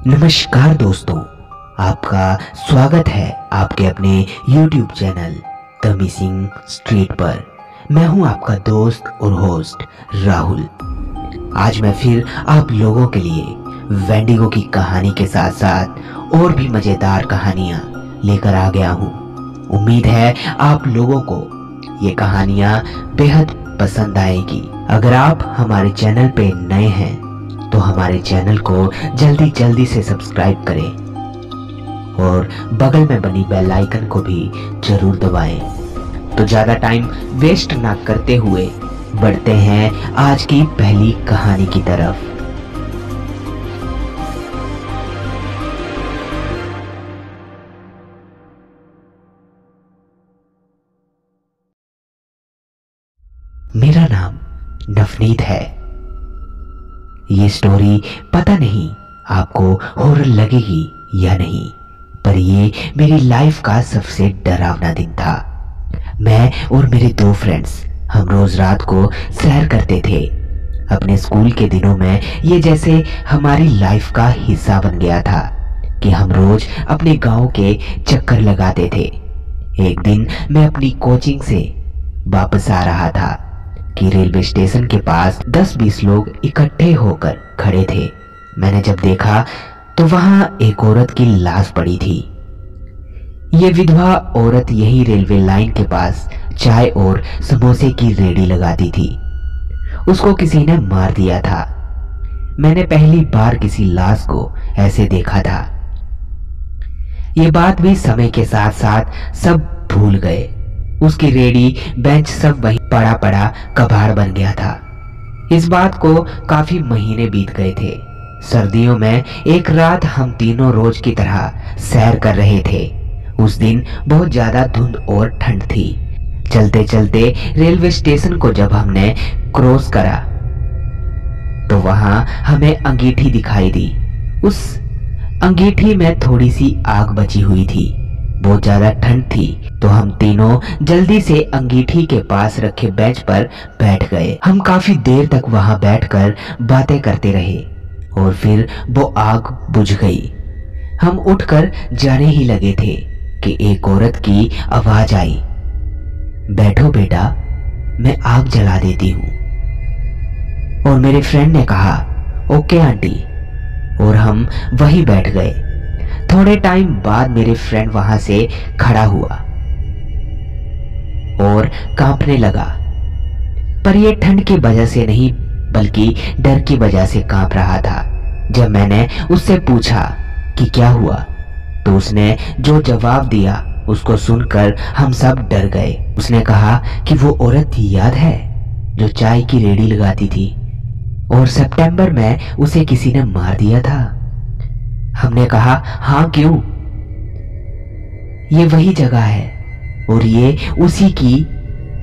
नमस्कार दोस्तों, आपका स्वागत है आपके अपने YouTube channel the missing street पर। मैं हूं आपका दोस्त और होस्ट राहुल। आज मैं फिर आप लोगों के लिए वेंडिगो की कहानी के साथ साथ और भी मज़ेदार कहानियां लेकर आ गया हूं। उम्मीद है आप लोगों को ये कहानियां बेहद पसंद आएगी। अगर आप हमारे चैनल पे नए हैं तो हमारे चैनल को जल्दी से सब्सक्राइब करें और बगल में बनी बेल आइकन को भी जरूर दबाएं। तो ज़्यादा टाइम वेस्ट ना करते हुए बढ़ते हैं आज की पहली कहानी की तरफ। मेरा नाम नवनीत है। ये स्टोरी पता नहीं आपको हॉरर लगेगी या नहीं, पर ये मेरी लाइफ का सबसे डरावना दिन था। मैं और मेरे दो फ्रेंड्स हम रोज रात को सैर करते थे। अपने स्कूल के दिनों में ये जैसे हमारी लाइफ का हिस्सा बन गया था कि हम रोज अपने गांव के चक्कर लगाते थे। एक दिन मैं अपनी कोचिंग से वापस आ रहा था कि रेलवे स्टेशन के पास 10-20 लोग इकट्ठे होकर खड़े थे। मैंने जब देखा तो वहां एक औरत की लाश पड़ी थी। ये विधवा औरत यही रेलवे लाइन के पास चाय और समोसे की रेडी लगाती थी। उसको किसी ने मार दिया था। मैंने पहली बार किसी लाश को ऐसे देखा था। ये बात भी समय के साथ साथ सब भूल गए। उसकी रेडी बेंच सब वहीं पड़ा कबाड़ बन गया था। इस बात को काफी महीने बीत गए थे। सर्दियों में एक रात हम तीनों रोज की तरह सैर कर रहे थे। उस दिन बहुत ज्यादा धुंध और ठंड थी। चलते चलते रेलवे स्टेशन को जब हमने क्रॉस करा तो वहां हमें अंगीठी दिखाई दी। उस अंगीठी में थोड़ी सी आग बची हुई थी। बहुत ज्यादा ठंड थी तो हम तीनों जल्दी से अंगीठी के पास रखे बेंच पर बैठ गए। हम काफी देर तक वहां बैठकर बातें करते रहे और फिर वो आग बुझ गई। हम उठकर जाने ही लगे थे कि एक औरत की आवाज आई, बैठो बेटा, मैं आग जला देती हूँ। और मेरे फ्रेंड ने कहा, ओके आंटी, और हम वहीं बैठ गए। थोड़े टाइम बाद मेरे फ्रेंड वहां से खड़ा हुआ और कांपने लगा, पर यह ठंड की वजह से नहीं बल्कि डर की वजह से कांप रहा था। जब मैंने उससे पूछा कि क्या हुआ तो उसने जो जवाब दिया उसको सुनकर हम सब डर गए। उसने कहा कि वो औरत याद है जो चाय की रेडी लगाती थी और सितंबर में उसे किसी ने मार दिया था। हमने कहा, हाँ क्यों? ये वही जगह है और ये उसी की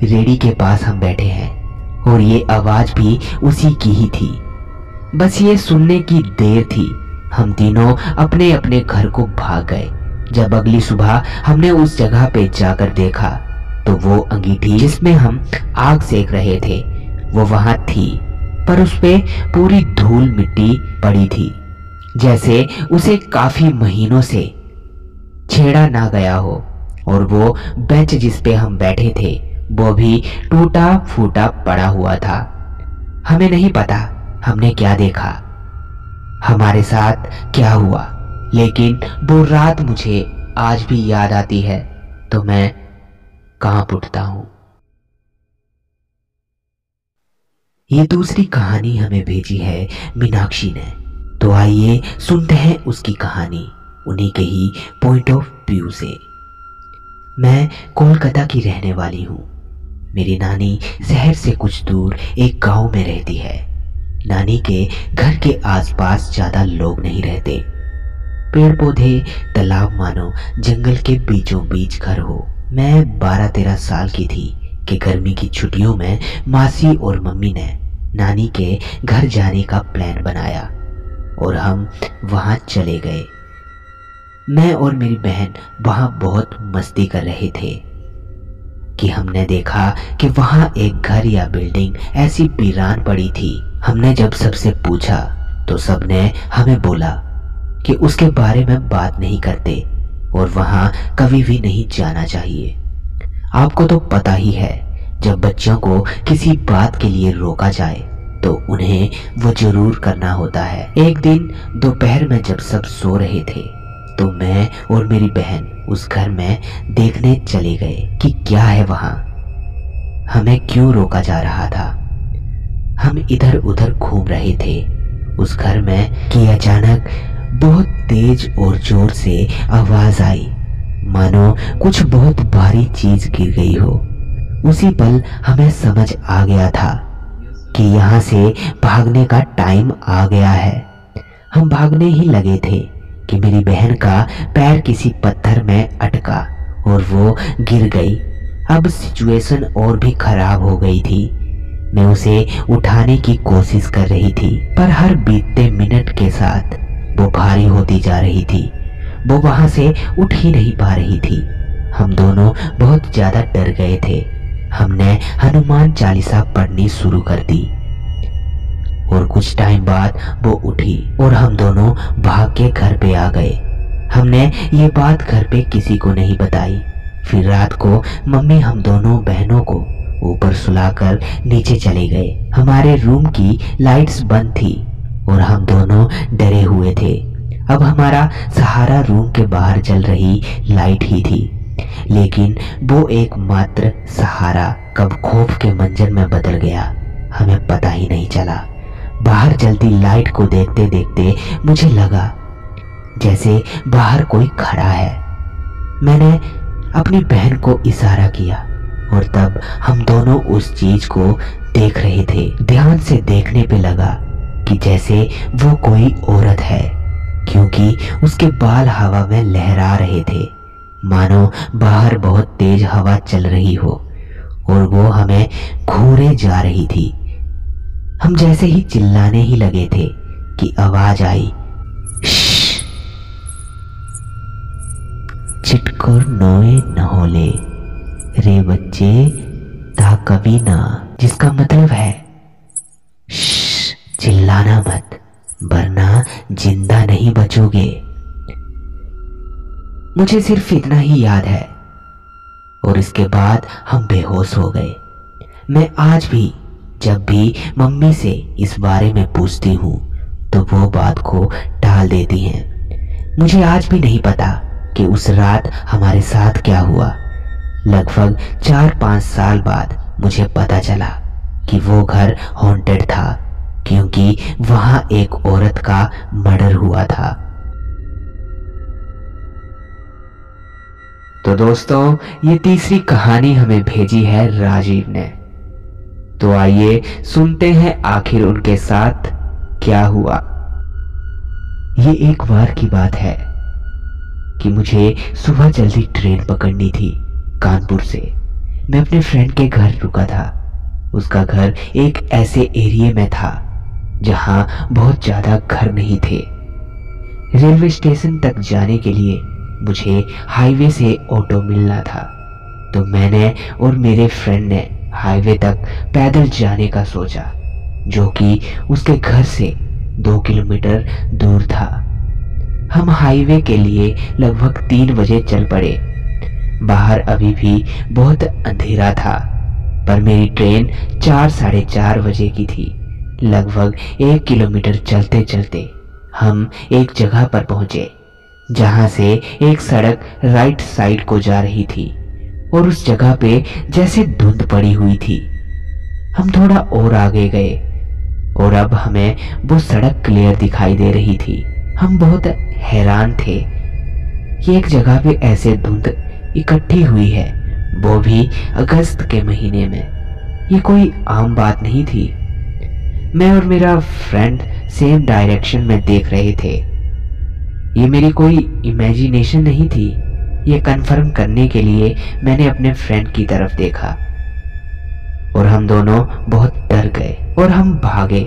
रेडी के पास हम बैठे हैं और ये आवाज भी उसी की ही थी। बस ये सुनने की देर थी। हम तीनों अपने अपने घर को भाग गए। जब अगली सुबह हमने उस जगह पे जाकर देखा तो वो अंगीठी जिसमें हम आग सेक रहे थे वो वहां थी, पर उस पे पूरी धूल मिट्टी पड़ी थी, जैसे उसे काफी महीनों से छेड़ा ना गया हो। और वो बेंच जिस पे हम बैठे थे वो भी टूटा फूटा पड़ा हुआ था। हमें नहीं पता हमने क्या देखा, हमारे साथ क्या हुआ, लेकिन वो रात मुझे आज भी याद आती है तो मैं कांप उठता हूं। ये दूसरी कहानी हमें भेजी है मीनाक्षी ने। तो आइए सुनते हैं उसकी कहानी उन्हीं के ही पॉइंट ऑफ व्यू से। मैं कोलकाता की रहने वाली हूँ। मेरी नानी शहर से कुछ दूर एक गांव में रहती है। नानी के घर के आसपास ज्यादा लोग नहीं रहते। पेड़ पौधे, तालाब मानो जंगल के बीचों बीच घर हो। मैं 12-13 साल की थी कि गर्मी की छुट्टियों में मासी और मम्मी ने नानी के घर जाने का प्लान बनाया और हम वहां चले गए। मैं और मेरी बहन वहां बहुत मस्ती कर रहे थे कि हमने देखा कि वहां एक घर या बिल्डिंग ऐसी वीरान पड़ी थी। हमने जब सबसे पूछा तो सबने हमें बोला कि उसके बारे में बात नहीं करते और वहां कभी भी नहीं जाना चाहिए। आपको तो पता ही है, जब बच्चों को किसी बात के लिए रोका जाए तो उन्हें वो जरूर करना होता है। एक दिन दोपहर में जब सब सो रहे थे तो मैं और मेरी बहन उस घर में देखने चले गए कि क्या है वहां, हमें क्यों रोका जा रहा था। हम इधर उधर घूम रहे थे उस घर में कि अचानक बहुत तेज और जोर से आवाज आई, मानो कुछ बहुत भारी चीज गिर गई हो। उसी पल हमें समझ आ गया था कि यहाँ से भागने का टाइम आ गया है। हम भागने ही लगे थे कि मेरी बहन का पैर किसी पत्थर में अटका और वो गिर गई। अब सिचुएशन और भी खराब हो गई थी। मैं उसे उठाने की कोशिश कर रही थी, पर हर बीतते मिनट के साथ वो भारी होती जा रही थी। वो वहां से उठ ही नहीं पा रही थी। हम दोनों बहुत ज्यादा डर गए थे। हमने हनुमान चालीसा पढ़नी शुरू कर दी और कुछ टाइम बाद वो उठी और हम दोनों भाग के घर पे आ गए। हमने ये बात घर पे किसी को नहीं बताई। फिर रात को मम्मी हम दोनों बहनों को ऊपर सुलाकर नीचे चले गए। हमारे रूम की लाइट्स बंद थी और हम दोनों डरे हुए थे। अब हमारा सहारा रूम के बाहर जल रही लाइट ही थी, लेकिन वो एकमात्र सहारा कब खौफ के मंजर में बदल गया हमें पता ही नहीं चला। बाहर जलती लाइट को देखते देखते मुझे लगा जैसे बाहर कोई खड़ा है। मैंने अपनी बहन को इशारा किया और तब हम दोनों उस चीज को देख रहे थे। ध्यान से देखने पे लगा कि जैसे वो कोई औरत है, क्योंकि उसके बाल हवा में लहरा रहे थे, मानो बाहर बहुत तेज हवा चल रही हो और वो हमें घूरे जा रही थी। हम जैसे ही चिल्लाने ही लगे थे कि आवाज आई, चिटकोर नोए नहोले रे बच्चे ता कभी ना, जिसका मतलब है चिल्लाना मत वरना जिंदा नहीं बचोगे। मुझे सिर्फ इतना ही याद है और इसके बाद हम बेहोश हो गए। मैं आज भी जब भी मम्मी से इस बारे में पूछती हूँ तो वो बात को टाल देती हैं। मुझे आज भी नहीं पता कि उस रात हमारे साथ क्या हुआ। लगभग 4-5 साल बाद मुझे पता चला कि वो घर हॉन्टेड था, क्योंकि वहां एक औरत का मर्डर हुआ था। तो दोस्तों, ये तीसरी कहानी हमें भेजी है राजीव ने। तो आइए सुनते हैं आखिर उनके साथ क्या हुआ। ये एक बार की बात है कि मुझे सुबह जल्दी ट्रेन पकड़नी थी कानपुर से। मैं अपने फ्रेंड के घर रुका था। उसका घर एक ऐसे एरिया में था जहां बहुत ज्यादा घर नहीं थे। रेलवे स्टेशन तक जाने के लिए मुझे हाईवे से ऑटो मिलना था, तो मैंने और मेरे फ्रेंड ने हाईवे तक पैदल जाने का सोचा, जो कि उसके घर से 2 किलोमीटर दूर था। हम हाईवे के लिए लगभग 3 बजे चल पड़े। बाहर अभी भी बहुत अंधेरा था, पर मेरी ट्रेन 4-4:30 बजे की थी। लगभग 1 किलोमीटर चलते चलते हम एक जगह पर पहुंचे जहां से एक सड़क राइट साइड को जा रही थी और उस जगह पे जैसे धुंध पड़ी हुई थी। हम थोड़ा और आगे गए और अब हमें वो सड़क क्लियर दिखाई दे रही थी। हम बहुत हैरान थे। ये एक जगह पे ऐसे धुंध इकट्ठी हुई है, वो भी अगस्त के महीने में। ये कोई आम बात नहीं थी। मैं और मेरा फ्रेंड सेम डायरेक्शन में देख रहे थे। ये मेरी कोई इमेजिनेशन नहीं थी। ये कंफर्म करने के लिए मैंने अपने फ्रेंड की तरफ देखा और हम दोनों बहुत डर गए और हम भागे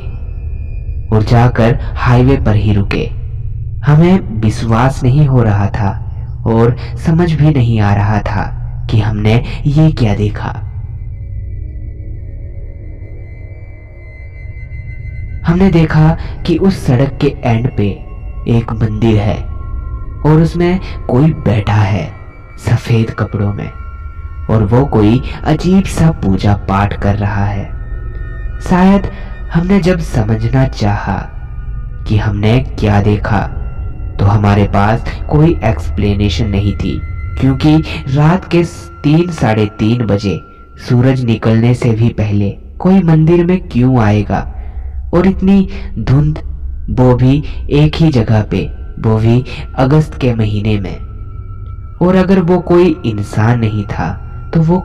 और जाकर हाईवे पर ही रुके। हमें विश्वास नहीं हो रहा था और समझ भी नहीं आ रहा था कि हमने ये क्या देखा। हमने देखा कि उस सड़क के एंड पे एक मंदिर है और उसमें कोई बैठा है सफेद कपड़ों में, और वो कोई अजीब सा पूजा पाठ कर रहा है। शायद हमने जब समझना चाहा कि हमने क्या देखा तो हमारे पास कोई एक्सप्लेनेशन नहीं थी, क्योंकि रात के 3-3:30 बजे सूरज निकलने से भी पहले कोई मंदिर में क्यों आएगा, और इतनी धुंध, वो भी एक ही जगह पे, वो भी अगस्त के महीने में। और अगर वो कोई इंसान नहीं था तो वो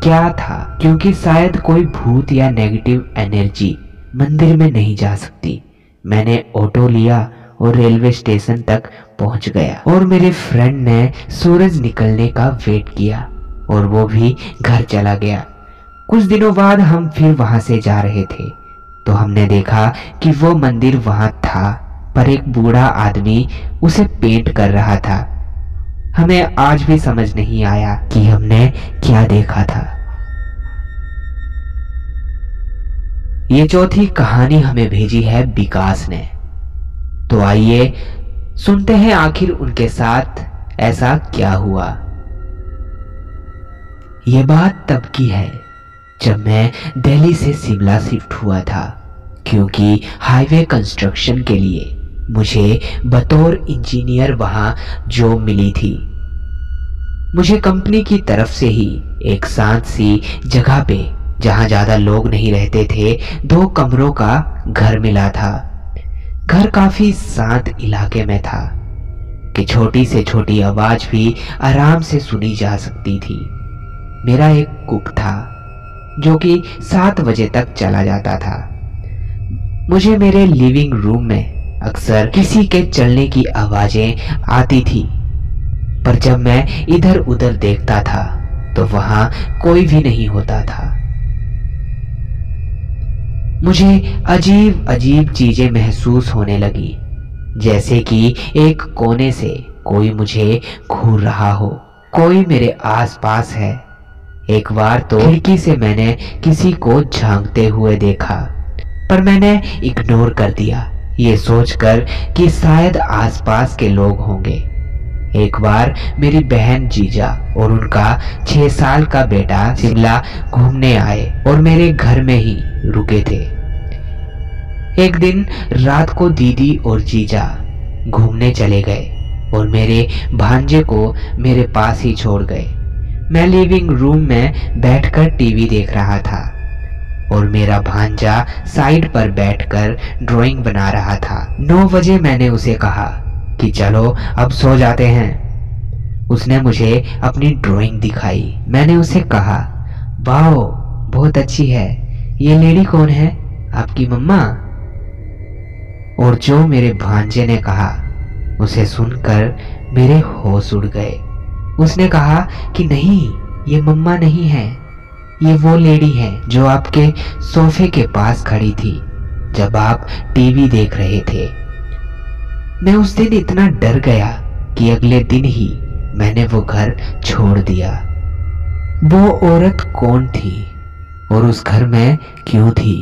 क्या था, क्योंकि शायद कोई भूत या नेगेटिव एनर्जी मंदिर में नहीं जा सकती। मैंने ऑटो लिया और रेलवे स्टेशन तक पहुंच गया, और मेरे फ्रेंड ने सूरज निकलने का वेट किया और वो भी घर चला गया। कुछ दिनों बाद हम फिर वहां से जा रहे थे तो हमने देखा कि वो मंदिर वहां था, पर एक बूढ़ा आदमी उसे पेंट कर रहा था। हमें आज भी समझ नहीं आया कि हमने क्या देखा था। ये चौथी कहानी हमें भेजी है विकास ने। तो आइए सुनते हैं आखिर उनके साथ ऐसा क्या हुआ। ये बात तब की है जब मैं दिल्ली से शिमला शिफ्ट हुआ था, क्योंकि हाईवे कंस्ट्रक्शन के लिए मुझे बतौर इंजीनियर वहां जॉब मिली थी। मुझे कंपनी की तरफ से ही एक शांत सी जगह पे, जहां ज्यादा लोग नहीं रहते थे, 2 कमरों का घर मिला था। घर काफी शांत इलाके में था कि छोटी से छोटी आवाज भी आराम से सुनी जा सकती थी। मेरा एक कुक था जो कि 7 बजे तक चला जाता था। मुझे मेरे लिविंग रूम में अक्सर किसी के चलने की आवाजें आती थी, पर जब मैं इधर उधर देखता था तो वहां कोई भी नहीं होता था। मुझे अजीब अजीब चीजें महसूस होने लगी, जैसे कि एक कोने से कोई मुझे घूर रहा हो, कोई मेरे आसपास है। एक बार तो खिड़की से मैंने किसी को झांकते हुए देखा, पर मैंने इग्नोर कर दिया, ये सोचकर कि शायद आसपास के लोग होंगे। एक बार मेरी बहन जीजा और उनका 6 साल का बेटा शिमला घूमने आए और मेरे घर में ही रुके थे। एक दिन रात को दीदी और जीजा घूमने चले गए और मेरे भांजे को मेरे पास ही छोड़ गए। मैं लिविंग रूम में बैठकर टीवी देख रहा था और मेरा भांजा साइड पर बैठकर ड्राइंग बना रहा था। 9 बजे मैंने उसे कहा कि चलो अब सो जाते हैं। उसने मुझे अपनी ड्राइंग दिखाई। मैंने उसे कहा, वाओ बहुत अच्छी है, ये लेडी कौन है, आपकी मम्मा? और जो मेरे भांजे ने कहा उसे सुनकर मेरे होश उड़ गए। उसने कहा कि नहीं, ये मम्मा नहीं है, ये वो लेडी है जो आपके सोफे के पास खड़ी थी जब आप टीवी देख रहे थे। मैं उस दिन इतना डर गया कि अगले दिन ही मैंने वो घर छोड़ दिया। वो औरत कौन थी और उस घर में क्यों थी,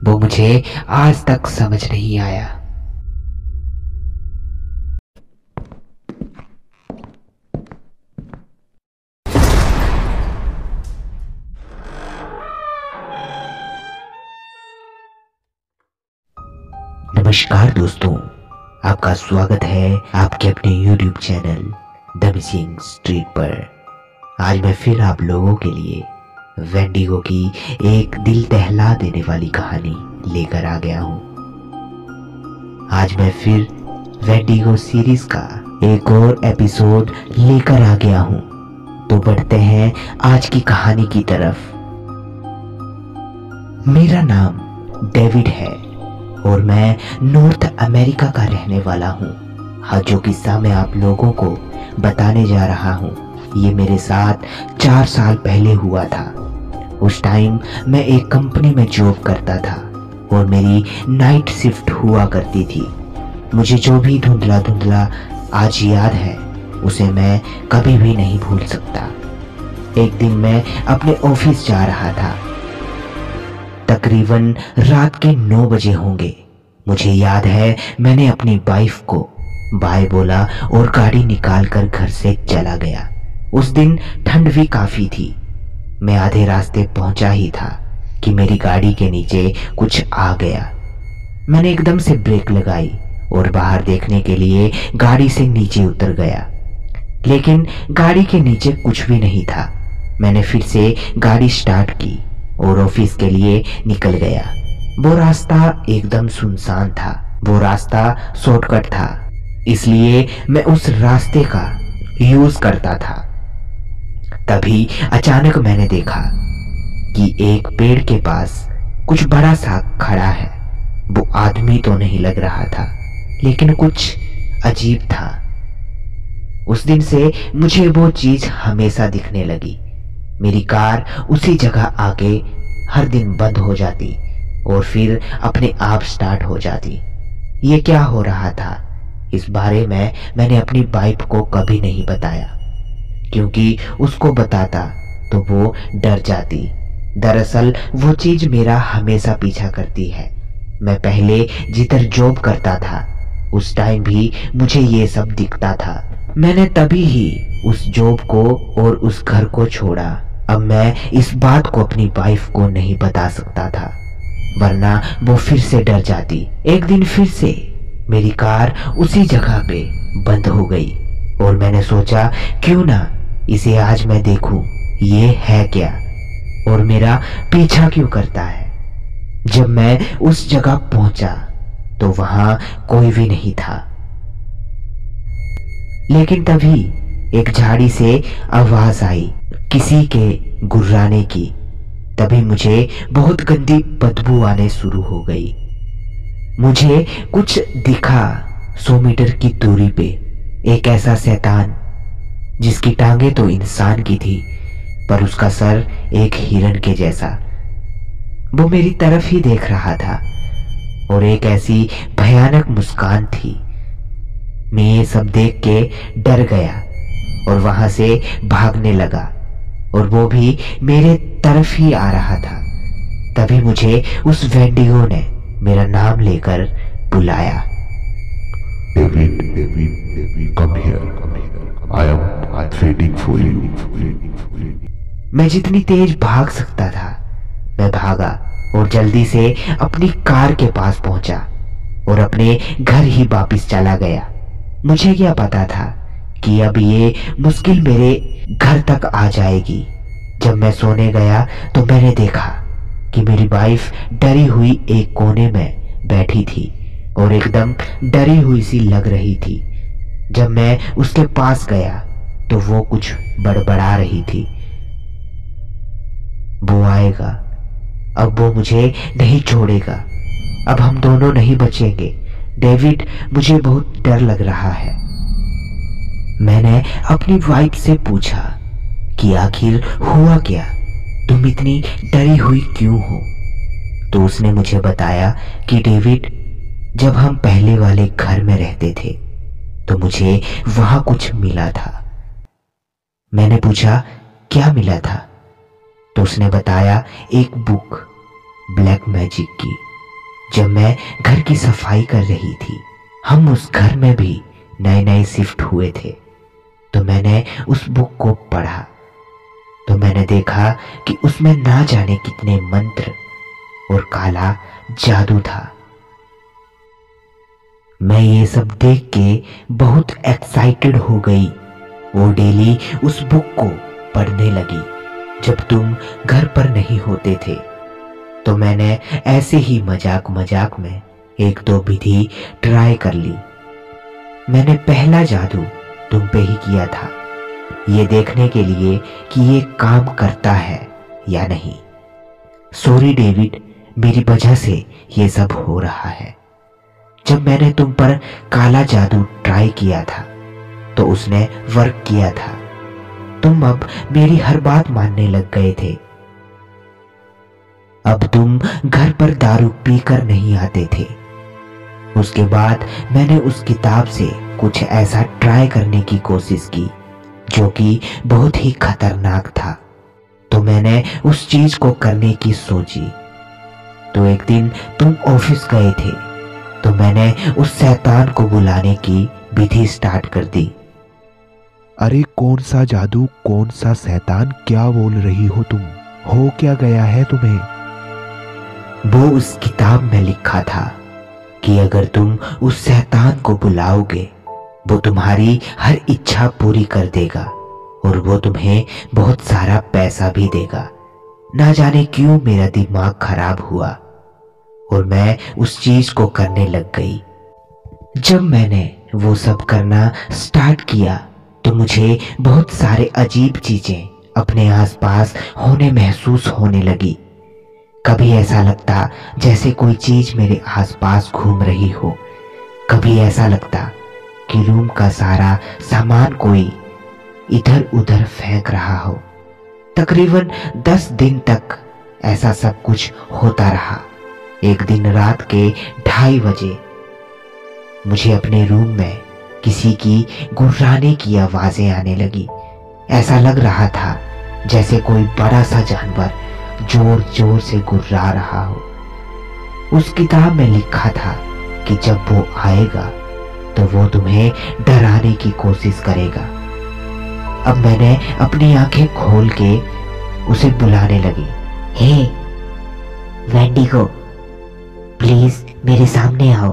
वो मुझे आज तक समझ नहीं आया। नमस्कार दोस्तों, आपका स्वागत है आपके अपने YouTube channel the missing street पर। आज मैं फिर आप लोगों के लिए वेंडिगो की एक दिल दहला देने वाली कहानी लेकर आ गया हूं। आज मैं फिर वेंडिगो सीरीज का एक और एपिसोड लेकर आ गया हूं। तो बढ़ते हैं आज की कहानी की तरफ। मेरा नाम डेविड है और मैं नॉर्थ अमेरिका का रहने वाला हूँ। हाँ, जो किस्सा मैं आप लोगों को बताने जा रहा हूँ ये मेरे साथ 4 साल पहले हुआ था। उस टाइम मैं एक कंपनी में जॉब करता था और मेरी नाइट शिफ्ट हुआ करती थी। मुझे जो भी धुंधला धुंधला आज याद है उसे मैं कभी भी नहीं भूल सकता। एक दिन मैं अपने ऑफिस जा रहा था, तकरीबन रात के 9 बजे होंगे। मुझे याद है मैंने अपनी वाइफ को बाय बोला और गाड़ी निकाल कर घर से चला गया। उस दिन ठंड भी काफी थी। मैं आधे रास्ते पहुंचा ही था कि मेरी गाड़ी के नीचे कुछ आ गया। मैंने एकदम से ब्रेक लगाई और बाहर देखने के लिए गाड़ी से नीचे उतर गया, लेकिन गाड़ी के नीचे कुछ भी नहीं था। मैंने फिर से गाड़ी स्टार्ट की और ऑफिस के लिए निकल गया। वो रास्ता एकदम सुनसान था। वो रास्ता शॉर्टकट था, इसलिए मैं उस रास्ते का यूज करता था। तभी अचानक मैंने देखा कि एक पेड़ के पास कुछ बड़ा सा खड़ा है। वो आदमी तो नहीं लग रहा था, लेकिन कुछ अजीब था। उस दिन से मुझे वो चीज हमेशा दिखने लगी। मेरी कार उसी जगह आके हर दिन बंद हो जाती और फिर अपने आप स्टार्ट हो जाती। ये क्या हो रहा था, इस बारे में मैंने अपनी वाइफ को कभी नहीं बताया, क्योंकि उसको बताता तो वो डर जाती। दरअसल वो चीज मेरा हमेशा पीछा करती है। मैं पहले जिधर जॉब करता था उस टाइम भी मुझे ये सब दिखता था। मैंने तभी ही उस जॉब को और उस घर को छोड़ा। अब मैं इस बात को अपनी वाइफ को नहीं बता सकता था, वरना वो फिर से डर जाती। एक दिन फिर से मेरी कार उसी जगह पे बंद हो गई और मैंने सोचा क्यों ना इसे आज मैं देखूं, ये है क्या और मेरा पीछा क्यों करता है। जब मैं उस जगह पहुंचा तो वहां कोई भी नहीं था, लेकिन तभी एक झाड़ी से आवाज आई किसी के गुर्राने की। तभी मुझे बहुत गंदी बदबू आने शुरू हो गई। मुझे कुछ दिखा 100 मीटर की दूरी पे, एक ऐसा शैतान जिसकी टांगे तो इंसान की थी पर उसका सर एक हिरण के जैसा। वो मेरी तरफ ही देख रहा था और एक ऐसी भयानक मुस्कान थी। मैं ये सब देख के डर गया और वहां से भागने लगा और वो भी मेरे तरफ ही आ रहा था। तभी मुझे उस वेंडिगो ने मेरा नाम लेकर बुलाया। David, David, come here. I am waiting for you. मैं जितनी तेज भाग सकता था मैं भागा और जल्दी से अपनी कार के पास पहुंचा और अपने घर ही वापस चला गया। मुझे क्या पता था कि अब ये मुश्किल मेरे घर तक आ जाएगी। जब मैं सोने गया तो मैंने देखा कि मेरी वाइफ डरी हुई एक कोने में बैठी थी और एकदम डरी हुई सी लग रही थी। जब मैं उसके पास गया तो वो कुछ बड़बड़ा रही थी। वो आएगा, अब वो मुझे नहीं छोड़ेगा, अब हम दोनों नहीं बचेंगे। डेविड, मुझे बहुत डर लग रहा है। मैंने अपनी वाइफ से पूछा कि आखिर हुआ क्या, तुम इतनी डरी हुई क्यों हो। तो उसने मुझे बताया कि डेविड, जब हम पहले वाले घर में रहते थे तो मुझे वहां कुछ मिला था। मैंने पूछा क्या मिला था, तो उसने बताया एक बुक ब्लैक मैजिक की। जब मैं घर की सफाई कर रही थी, हम उस घर में भी नए नए शिफ्ट हुए थे, तो मैंने उस बुक को पढ़ा तो मैंने देखा कि उसमें ना जाने कितने मंत्र और काला जादू था। मैं ये सब देख के बहुत एक्साइटेड हो गई और डेली उस बुक को पढ़ने लगी। जब तुम घर पर नहीं होते थे तो मैंने ऐसे ही मजाक मजाक में एक दो विधि ट्राई कर ली। मैंने पहला जादू तुम पे ही किया था, ये देखने के लिए कि ये काम करता है या नहीं। सॉरी डेविड, मेरी वजह से ये सब हो रहा है। जब मैंने तुम पर काला जादू ट्राई किया था तो उसने वर्क किया था। तुम अब मेरी हर बात मानने लग गए थे। अब तुम घर पर दारू पीकर नहीं आते थे। उसके बाद मैंने उस किताब से कुछ ऐसा ट्राई करने की कोशिश की जो कि बहुत ही खतरनाक था, तो मैंने उस चीज को करने की सोची। तो एक दिन तुम ऑफिस गए थे तो मैंने उस शैतान को बुलाने की विधि स्टार्ट कर दी। अरे कौन सा जादू, कौन सा शैतान, क्या बोल रही हो तुम? हो क्या गया है तुम्हें? वो उस किताब में लिखा था कि अगर तुम उस शैतान को बुलाओगे वो तुम्हारी हर इच्छा पूरी कर देगा और वो तुम्हें बहुत सारा पैसा भी देगा। ना जाने क्यों मेरा दिमाग खराब हुआ और मैं उस चीज को करने लग गई। जब मैंने वो सब करना स्टार्ट किया तो मुझे बहुत सारे अजीब चीजें अपने आसपास होने महसूस होने लगी। कभी ऐसा लगता जैसे कोई चीज मेरे आसपास घूम रही हो, कभी ऐसा लगता कि रूम का सारा सामान कोई इधर उधर फेंक रहा हो। तकरीबन 10 दिन तक ऐसा सब कुछ होता रहा। एक दिन रात के 2:30 बजे मुझे अपने रूम में किसी की गुर्राने की आवाजें आने लगी। ऐसा लग रहा था जैसे कोई बड़ा सा जानवर जोर जोर से गुर्रा रहा हो। उस किताब में लिखा था कि जब वो आएगा तो वो तुम्हें डराने की कोशिश करेगा। अब मैंने अपनी आंखें खोल के उसे बुलाने लगी। हे वेंडिगो, प्लीज मेरे सामने आओ।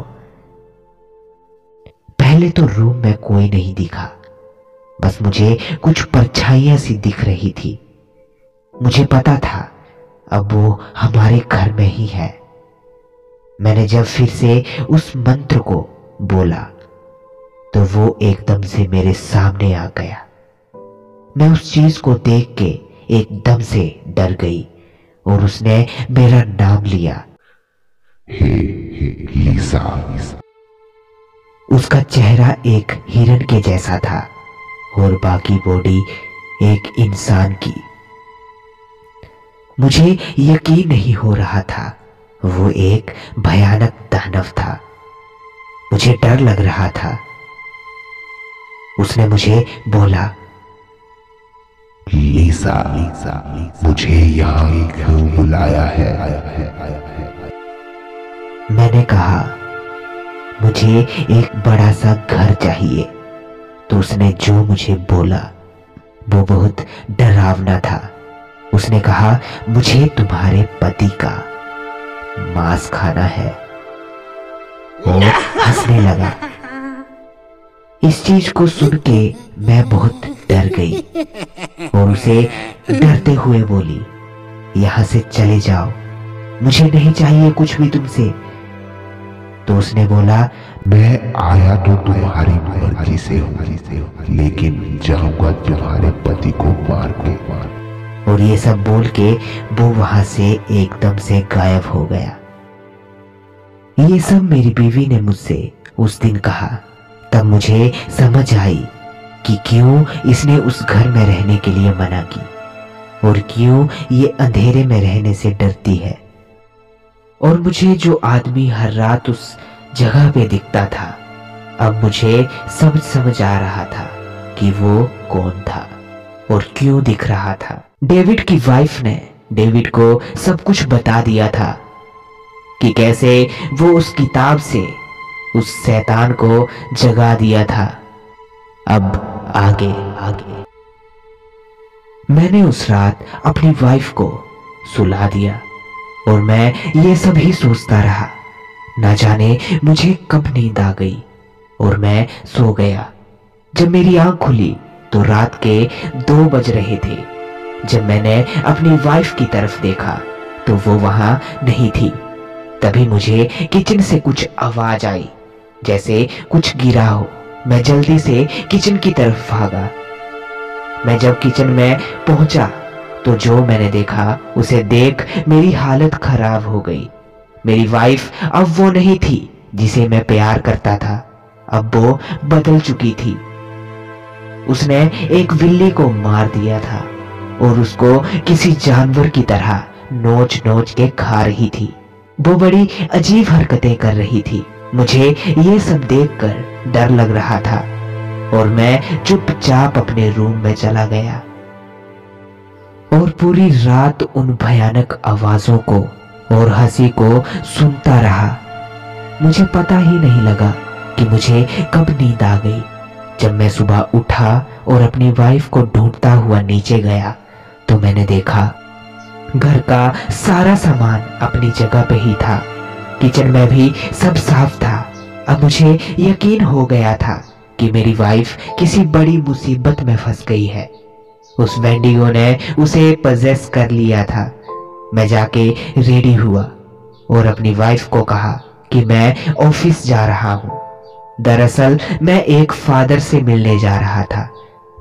पहले तो रूम में कोई नहीं दिखा, बस मुझे कुछ परछाइयां सी दिख रही थी। मुझे पता था अब वो हमारे घर में ही है। मैंने जब फिर से उस मंत्र को बोला तो वो एकदम से मेरे सामने आ गया। मैं उस चीज को देख के एकदम से डर गई और उसने मेरा नाम लिया। हे लीसा। उसका चेहरा एक हिरण के जैसा था और बाकी बॉडी एक इंसान की। मुझे यकीन नहीं हो रहा था, वो एक भयानक दानव था। मुझे डर लग रहा था। उसने मुझे बोला, लीसा, मुझे यहाँ क्यों बुलाया है? मैंने कहा, मुझे एक बड़ा सा घर चाहिए। तो उसने जो मुझे बोला वो बहुत डरावना था। उसने कहा, मुझे तुम्हारे पति का मांस खाना है और हंसने लगा। इस चीज को सुन के मैं बहुत डर गई और उसे डरते हुए बोली, यहां से चले जाओ, मुझे नहीं चाहिए कुछ भी तुमसे। तो उसने बोला, मैं आया तो तुम्हारी मर्जी से हूं, लेकिन जाऊंगा तुम्हारे पति को मार के। और ये सब बोल के वो वहां से एकदम से गायब हो गया। ये सब मेरी बीवी ने मुझसे उस दिन कहा। तब मुझे समझ आई कि क्यों इसने उस घर में रहने के लिए मना की और क्यों ये अंधेरे में रहने से डरती है। और मुझे जो आदमी हर रात उस जगह पे दिखता था, अब मुझे सब समझ आ रहा था कि वो कौन था और क्यों दिख रहा था। डेविड की वाइफ ने डेविड को सब कुछ बता दिया था कि कैसे वो उस किताब से उस शैतान को जगा दिया था। अब आगे आगे मैंने उस रात अपनी वाइफ को सुला दिया और मैं ये सब ही सोचता रहा। ना जाने मुझे कब नींद आ गई और मैं सो गया। जब मेरी आंख खुली तो रात के 2 बज रहे थे। जब मैंने अपनी वाइफ की तरफ देखा तो वो वहां नहीं थी। तभी मुझे किचन से कुछ आवाज आई, जैसे कुछ गिरा हो। मैं जल्दी से किचन की तरफ भागा। मैं जब किचन में पहुंचा तो जो मैंने देखा उसे देख मेरी हालत खराब हो गई। मेरी वाइफ अब वो नहीं थी जिसे मैं प्यार करता था, अब वो बदल चुकी थी। उसने एक बिल्ली को मार दिया था और उसको किसी जानवर की तरह नोच नोच के खा रही थी। वो बड़ी अजीब हरकतें कर रही थी। मुझे ये सब देखकर डर लग रहा था और मैं चुपचाप अपने रूम में चला गया और पूरी रात उन भयानक आवाजों को और हंसी को सुनता रहा। मुझे पता ही नहीं लगा कि मुझे कब नींद आ गई। जब मैं सुबह उठा और अपनी वाइफ को ढूंढता हुआ नीचे गया तो मैंने देखा घर का सारा सामान अपनी जगह पे ही था। किचन में भी सब साफ था। अब मुझे यकीन हो गया था कि मेरी वाइफ किसी बड़ी मुसीबत में फंस गई है। उस वेंडिगो ने उसे पजेस कर लिया था। मैं जाके रेडी हुआ और अपनी वाइफ को कहा कि मैं ऑफिस जा रहा हूँ। दरअसल मैं एक फादर से मिलने जा रहा था।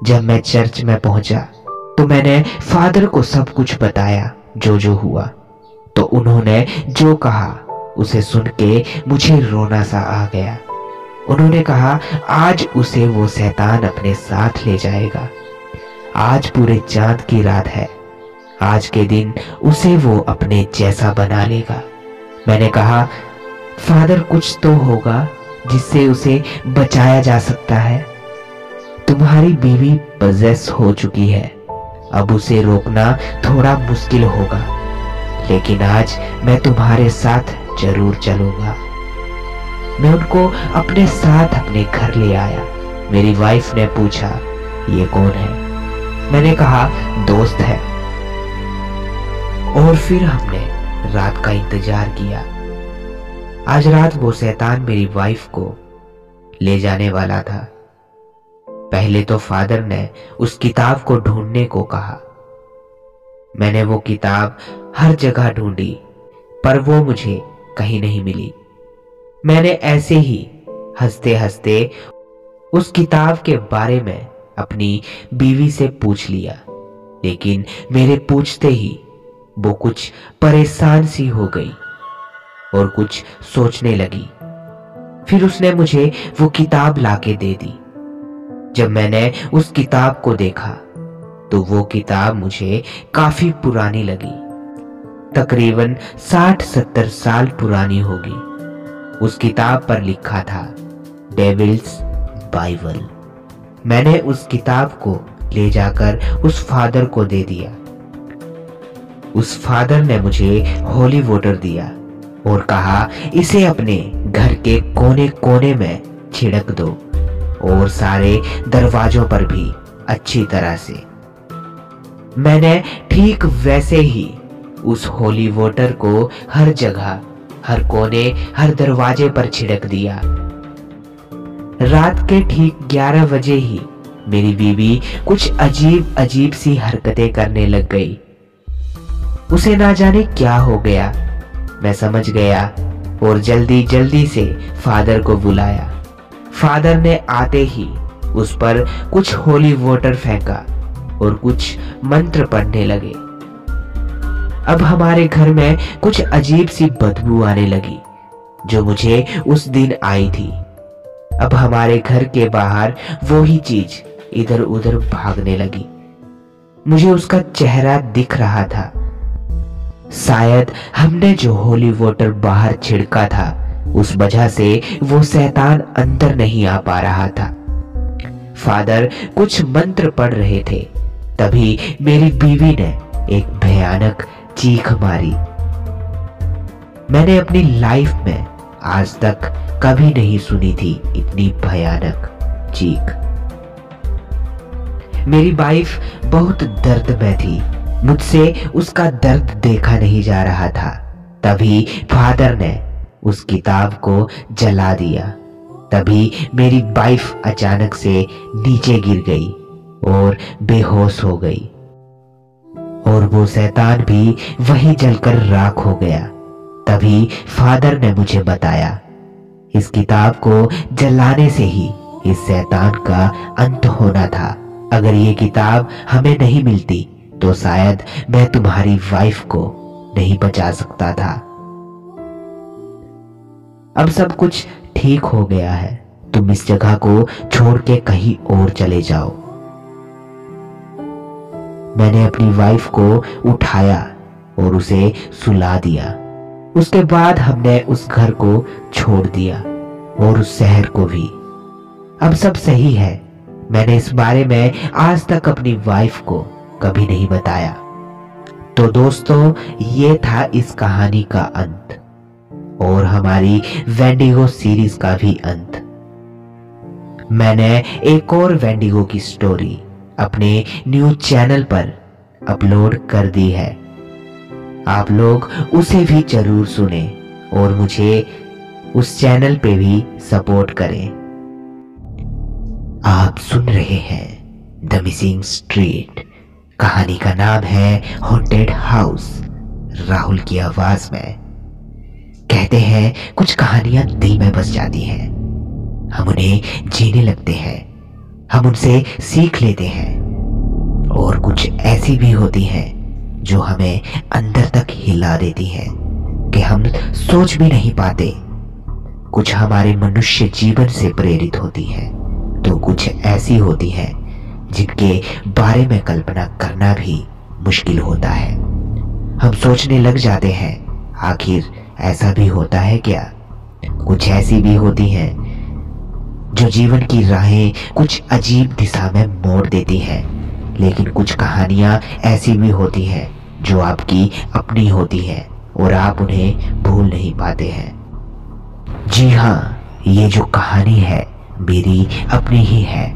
जब मैं चर्च में पहुंचा तो मैंने फादर को सब कुछ बताया जो हुआ। तो उन्होंने जो कहा उसे सुन के मुझे रोना सा आ गया। उन्होंने कहा आज उसे वो शैतान अपने साथ ले जाएगा। आज पूरे चांद की रात है। आज के दिन उसे वो अपने जैसा बना लेगा। मैंने कहा फादर कुछ तो होगा जिससे उसे बचाया जा सकता है। तुम्हारी बीवी पजेस हो चुकी है। अब उसे रोकना थोड़ा मुश्किल होगा, लेकिन आज मैं तुम्हारे साथ जरूर चलूंगा। मैं उनको अपने साथ अपने घर ले आया। मेरी वाइफ ने पूछा ये कौन है? मैंने कहा दोस्त है। और फिर हमने रात का इंतजार किया। आज रात वो शैतान मेरी वाइफ को ले जाने वाला था। पहले तो फादर ने उस किताब को ढूंढने को कहा। मैंने वो किताब हर जगह ढूंढी पर वो मुझे कहीं नहीं मिली। मैंने ऐसे ही हंसते हंसते उस किताब के बारे में अपनी बीवी से पूछ लिया, लेकिन मेरे पूछते ही वो कुछ परेशान सी हो गई और कुछ सोचने लगी। फिर उसने मुझे वो किताब लाके दे दी। जब मैंने उस किताब को देखा तो वो किताब मुझे काफी पुरानी लगी। तकरीबन 60-70 साल पुरानी होगी। उस किताब पर लिखा था डेविल्स बाइबल। मैंने उस किताब को ले जाकर उस फादर को दे दिया। उस फादर ने मुझे होली वाटर दिया और कहा इसे अपने घर के कोने कोने में छिड़क दो और सारे दरवाजों पर भी अच्छी तरह से। मैंने ठीक वैसे ही उस होली वाटर को हर जगह, हर कोने, हर दरवाजे पर छिड़क दिया। रात के ठीक 11 बजे ही मेरी बीवी कुछ अजीब अजीब सी हरकतें करने लग गई। उसे ना जाने क्या हो गया। मैं समझ गया और जल्दी जल्दी से फादर को बुलाया। फादर ने आते ही उस पर कुछ होली वाटर फेंका और कुछ मंत्र पढ़ने लगे। अब हमारे घर में कुछ अजीब सी बदबू आने लगी जो मुझे उस दिन आई थी। अब हमारे घर के बाहर वो ही चीज इधर उधर भागने लगी। मुझे उसका चेहरा दिख रहा था। शायद हमने जो होली वाटर बाहर छिड़का था उस वजह से वो शैतान अंदर नहीं आ पा रहा था। फादर कुछ मंत्र पढ़ रहे थे। तभी मेरी बीवी ने एक भयानक चीख मारी। मैंने अपनी लाइफ में आज तक कभी नहीं सुनी थी इतनी भयानक चीख। मेरी वाइफ बहुत दर्द में थी। मुझसे उसका दर्द देखा नहीं जा रहा था। तभी फादर ने उस किताब को जला दिया। तभी मेरी वाइफ अचानक से नीचे गिर गई और बेहोश हो गई और वो शैतान भी वहीं जलकर राख हो गया। तभी फादर ने मुझे बताया इस किताब को जलाने से ही इस शैतान का अंत होना था। अगर ये किताब हमें नहीं मिलती तो शायद मैं तुम्हारी वाइफ को नहीं बचा सकता था। अब सब कुछ ठीक हो गया है। तुम इस जगह को छोड़ के कहीं और चले जाओ। मैंने अपनी वाइफ को उठाया और उसे सुला दिया। उसके बाद हमने उस घर को छोड़ दिया और उस शहर को भी। अब सब सही है। मैंने इस बारे में आज तक अपनी वाइफ को कभी नहीं बताया। तो दोस्तों, ये था इस कहानी का अंत और हमारी वेंडिगो सीरीज का भी अंत। मैंने एक और वेंडिगो की स्टोरी अपने न्यूज चैनल पर अपलोड कर दी है। आप लोग उसे भी जरूर सुने और मुझे उस चैनल पे भी सपोर्ट करें। आप सुन रहे हैं द मिसिंग स्ट्रीट। कहानी का नाम है हॉन्टेड हाउस। राहुल की आवाज में। कहते हैं कुछ कहानियां दिल में बस जाती हैं, हम उन्हें जीने लगते हैं, हम उनसे सीख लेते हैं। और कुछ ऐसी भी होती हैं जो हमें अंदर तक हिला देती हैं कि हम सोच भी नहीं पाते। कुछ हमारे मनुष्य जीवन से प्रेरित होती हैं, तो कुछ ऐसी होती हैं जिनके बारे में कल्पना करना भी मुश्किल होता है। हम सोचने लग जाते हैं, आखिर ऐसा भी होता है क्या? कुछ ऐसी भी होती हैं जो जीवन की राहें कुछ अजीब दिशा में मोड़ देती हैं, लेकिन कुछ कहानियां ऐसी भी होती हैं जो आपकी अपनी होती हैं और आप उन्हें भूल नहीं पाते हैं। जी हाँ, ये जो कहानी है मेरी अपनी ही है,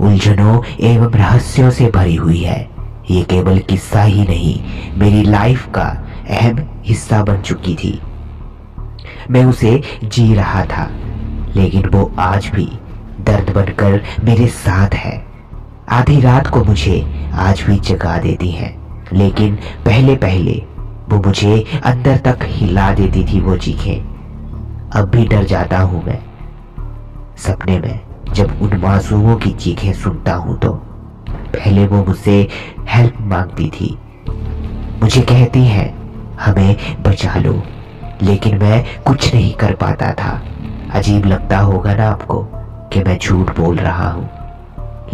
उलझनों एवं रहस्यों से भरी हुई है। ये केवल किस्सा ही नहीं, मेरी लाइफ का अहम हिस्सा बन चुकी थी। मैं उसे जी रहा था, लेकिन वो आज भी दर्द बनकर मेरे साथ है। आधी रात को मुझे आज भी जगा देती है, लेकिन पहले पहले वो मुझे अंदर तक हिला देती थी वो चीखें। अब भी डर जाता हूं मैं सपने में जब उन मासूमों की चीखें सुनता हूं तो। पहले वो मुझसे हेल्प मांगती थी, मुझे कहती है हमें बचा लो, लेकिन मैं कुछ नहीं कर पाता था। अजीब लगता होगा ना आपको कि मैं झूठ बोल रहा हूं,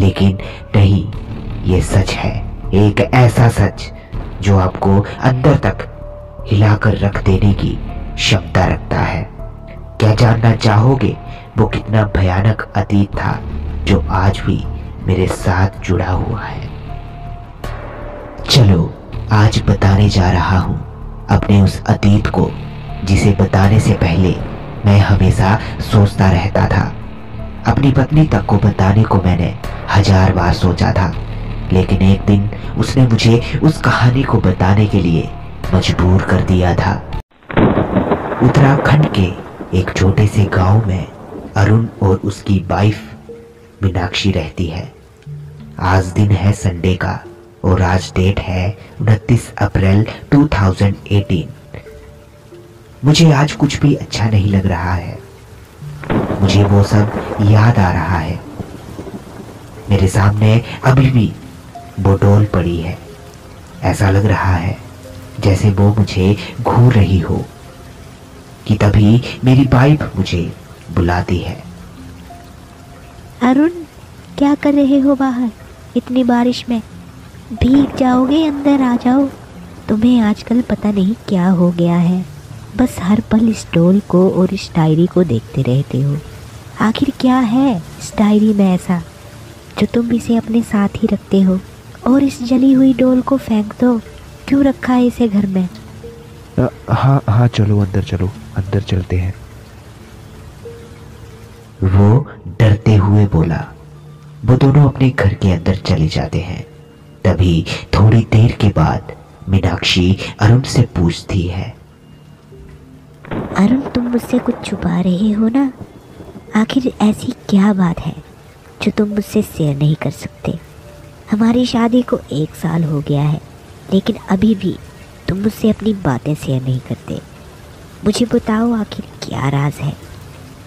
लेकिन नहीं, ये सच है। एक ऐसा सच जो आपको अंदर तक हिलाकर रख देने की क्षमता रखता है। क्या जानना चाहोगे वो कितना भयानक अतीत था जो आज भी मेरे साथ जुड़ा हुआ है? चलो आज बताने जा रहा हूं अपने उस अतीत को जिसे बताने से पहले मैं हमेशा सोचता रहता था। अपनी पत्नी तक को बताने को मैंने 1000 बार सोचा था, लेकिन एक दिन उसने मुझे उस कहानी को बताने के लिए मजबूर कर दिया था। उत्तराखंड के एक छोटे से गांव में अरुण और उसकी वाइफ मीनाक्षी रहती है। आज दिन है संडे का और आज डेट है 29 अप्रैल 2018। मुझे आज कुछ भी अच्छा नहीं लग रहा है। मुझे वो सब याद आ रहा है। मेरे सामने अभी भी वो डॉल पड़ी है। ऐसा लग रहा है जैसे वो मुझे घूर रही हो कि तभी मेरी वाइफ मुझे बुलाती है। अरुण, क्या कर रहे हो बाहर इतनी बारिश में? भीग जाओगे, अंदर आ जाओ। तुम्हें आजकल पता नहीं क्या हो गया है, बस हर पल इस डॉल को और इस डायरी को देखते रहते हो। आखिर क्या है इस डायरी में ऐसा जो तुम इसे अपने साथ ही रखते हो? और इस जली हुई डॉल को फेंक दो। क्यों रखा है इसे घर में? हाँ चलो अंदर चलो, अंदर चलते हैं। वो डरते हुए बोला। वो दोनों अपने घर के अंदर चले जाते हैं। तभी थोड़ी देर के बाद मीनाक्षी अरुण से पूछती है, अरुण, तुम मुझसे कुछ छुपा रहे हो ना? आखिर ऐसी क्या बात है जो तुम मुझसे शेयर नहीं कर सकते? हमारी शादी को 1 साल हो गया है, लेकिन अभी भी तुम मुझसे अपनी बातें शेयर नहीं करते। मुझे बताओ आखिर क्या राज है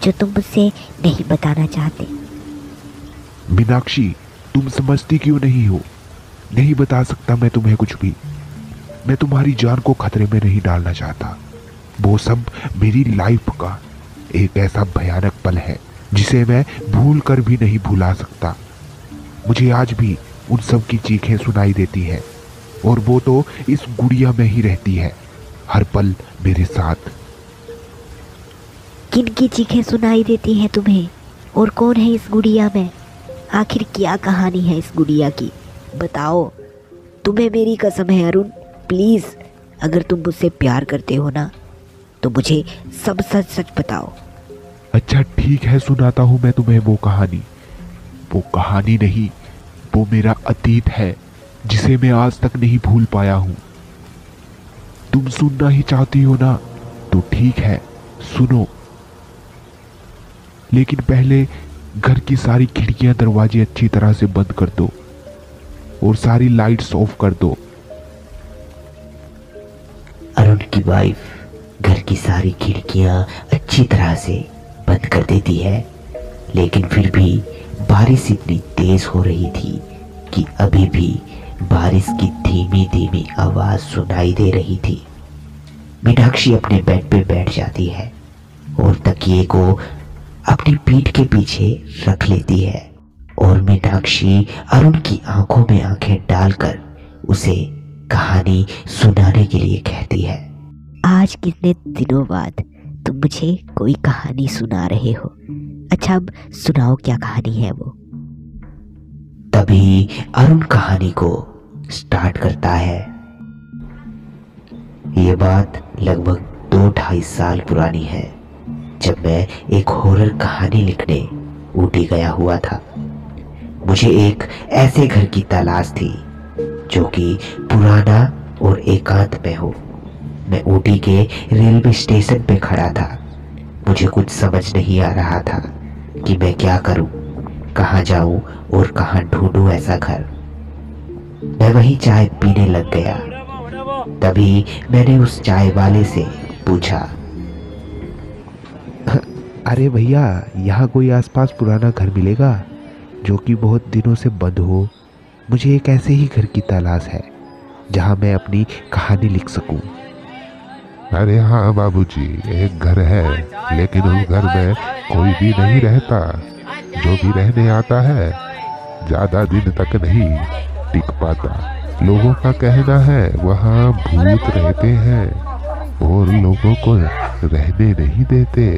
जो तुम मुझसे नहीं बताना चाहते? मीनाक्षी, तुम समझती क्यों नहीं हो? नहीं बता सकता मैं तुम्हें कुछ भी। मैं तुम्हारी जान को खतरे में नहीं डालना चाहता। वो सब मेरी लाइफ का एक ऐसा भयानक पल है जिसे मैं भूल कर भी नहीं भुला सकता। मुझे आज भी उन सब की चीखें सुनाई देती है, और वो तो इस गुड़िया में ही रहती है, हर पल मेरे साथ। किन की चीखें सुनाई देती हैं तुम्हें? और कौन है इस गुड़िया में? आखिर क्या कहानी है इस गुड़िया की? बताओ। तुम्हें मेरी कसम है अरुण, प्लीज़, अगर तुम मुझसे प्यार करते हो ना तो मुझे सब सच सच बताओ। अच्छा ठीक है, सुनाता हूँ मैं तुम्हें वो कहानी। वो कहानी नहीं, वो मेरा अतीत है जिसे मैं आज तक नहीं भूल पाया हूं। तुम सुनना ही चाहती हो ना, तो ठीक है, सुनो। लेकिन पहले घर की सारी खिड़कियां दरवाजे अच्छी तरह से बंद कर दो और सारी लाइट्स ऑफ कर दो। अरुण की वाइफ घर की सारी खिड़कियां अच्छी तरह से बंद कर देती है, लेकिन फिर भी बारिश इतनी तेज हो रही थी कि अभी भी बारिश की धीमी धीमी आवाज सुनाई दे रही थी। मीनाक्षी अपने बेड पे बैठ जाती है और तकिए को अपनी पीठ के पीछे रख लेती है और मीनाक्षी अरुण की आंखों में आंखें डालकर उसे कहानी सुनाने के लिए कहती है। आज कितने दिनों बाद तुम मुझे कोई कहानी सुना रहे हो। अच्छा, अब सुनाओ, क्या कहानी है वो? तभी अरुण कहानी को स्टार्ट करता है। ये बात लगभग 2-2.5 साल पुरानी है, जब मैं एक हॉरर कहानी लिखने ऊटी गया हुआ था। मुझे एक ऐसे घर की तलाश थी जो कि पुराना और एकांत में हो। मैं ऊटी के रेलवे स्टेशन पे खड़ा था। मुझे कुछ समझ नहीं आ रहा था कि मैं क्या करूं, कहां जाऊं और कहां ढूंढूं ऐसा घर। मैं वहीं चाय पीने लग गया। तभी मैंने उस चाय वाले से पूछा, अरे भैया, यहाँ कोई आसपास पुराना घर मिलेगा जो कि बहुत दिनों से बंद हो? मुझे एक ऐसे ही घर की तलाश है जहाँ मैं अपनी कहानी लिख सकूं। अरे हाँ बाबूजी, एक घर है, लेकिन उस घर में कोई भी नहीं रहता। जो भी रहने आता है ज्यादा दिन तक नहीं टिक पाता। लोगों का कहना है वहाँ भूत रहते हैं और लोगों को रहने नहीं देते।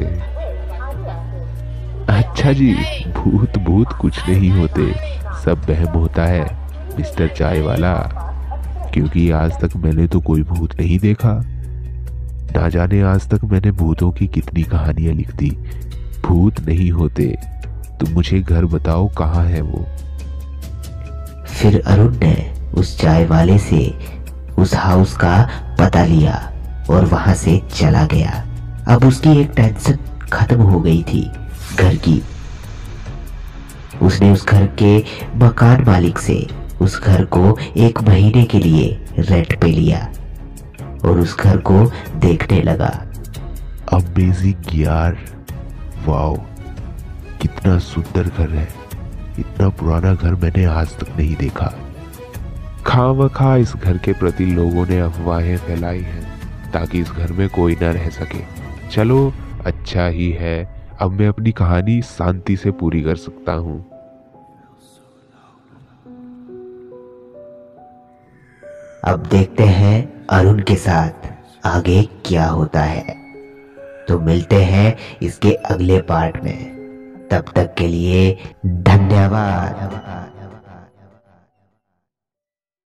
अच्छा जी, भूत भूत कुछ नहीं होते, सब वहम होता है मिस्टर चाय वाला, क्योंकि आज तक मैंने तो कोई भूत नहीं देखा। ना जाने आज तक मैंने भूतों की कितनी कहानियां लिख दी। भूत नहीं होते। तुम मुझे घर बताओ, कहाँ है वो? फिर अरुण ने उस चाय वाले से उस हाउस का पता लिया और वहां से चला गया। अब उसकी एक टेंशन खत्म हो गई थी घर की। उसने उस घर के मकान मालिक से उस घर को 1 महीने के लिए रेंट पे लिया और उस घर को देखने लगा। अमेजिंग यार, वाओ, कितना सुंदर घर है। इतना पुराना घर मैंने आज तक नहीं देखा। खामखा इस घर के प्रति लोगों ने अफवाहें फैलाई हैं ताकि इस घर में कोई न रह सके। चलो, अच्छा ही है, अब मैं अपनी कहानी शांति से पूरी कर सकता हूँ। अब देखते हैं अरुण के साथ आगे क्या होता है। तो मिलते हैं इसके अगले पार्ट में। तब तक के लिए धन्यवाद।